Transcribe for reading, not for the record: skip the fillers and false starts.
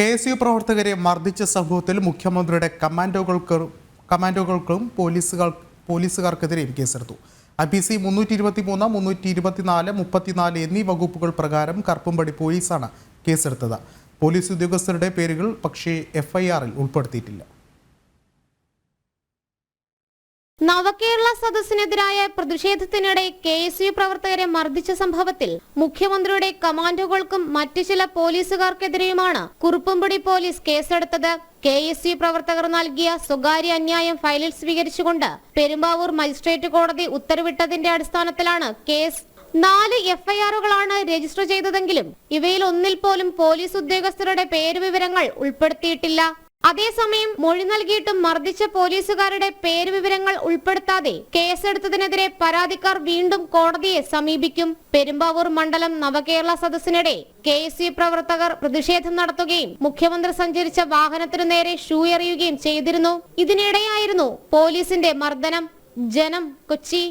KSU പ്രവർത്തകരെ മർദ്ദിച്ച സംഭവത്തിൽ മുഖ്യമന്ത്രിയുടെ കമാൻഡോകൾക്കും പോലീസുകാർക്കെതിരെയും കേസെടുത്തു. IPC 323, 324, 34 എന്നീ വകുപ്പുകൾ പ്രകാരം കറുപ്പുംപടി പോലീസാണ് കേസെടുത്തത്. പോലീസ് ഉദ്യോഗസ്ഥരുടെ പേരുകൾ പക്ഷേ FIR-ൽ ഉൾപ്പെടുത്തിയിട്ടില്ല. നവകേരള സദസ്സിനെതിരായ പ്രതിഷേധത്തിനിടെ KSU പ്രവർത്തകരെ മർദ്ദിച്ച സംഭവത്തിൽ മുഖ്യമന്ത്രിയുടെ കമാൻഡോകൾക്കും മറ്റു ചില പോലീസുകാർക്കെതിരെയുമാണ് കുറുപ്പുംപടി പോലീസ് കേസെടുത്തത്. KSU പ്രവർത്തകർ നൽകിയ സ്വകാര്യ അന്യായം ഫയലിൽ സ്വീകരിച്ചുകൊണ്ട് പെരുമ്പാവൂർ മജിസ്ട്രേറ്റ് കോടതി ഉത്തരവിട്ടതിന്റെ അടിസ്ഥാനത്തിലാണ് കേസ്. 4 FIR-കളാണ് രജിസ്റ്റർ ചെയ്തതെങ്കിലും ഇവയിൽ ഒന്നിൽ പോലും പോലീസ് ഉദ്യോഗസ്ഥരുടെ പേരുവിവരങ്ങൾ ഉൾപ്പെടുത്തിയിട്ടില്ല. അതേസമയം മൊഴി നൽകിയിട്ടും മർദ്ദിച്ച പോലീസുകാരുടെ പേരുവിവരങ്ങൾ ഉൾപ്പെടുത്താതെ കേസെടുത്തതിനെതിരെ പരാതിക്കാർ വീണ്ടും കോടതിയെ സമീപിക്കും. പെരുമ്പാവൂർ മണ്ഡലം നവകേരള സദസ്സിനിടെ KSU പ്രവർത്തകർ പ്രതിഷേധം നടത്തുകയും മുഖ്യമന്ത്രി സഞ്ചരിച്ച വാഹനത്തിനു നേരെ ഷൂ എറിയുകയും ചെയ്തിരുന്നു. ഇതിനിടെയായിരുന്നു പോലീസിന്റെ മർദ്ദനം. ജനം, കൊച്ചി.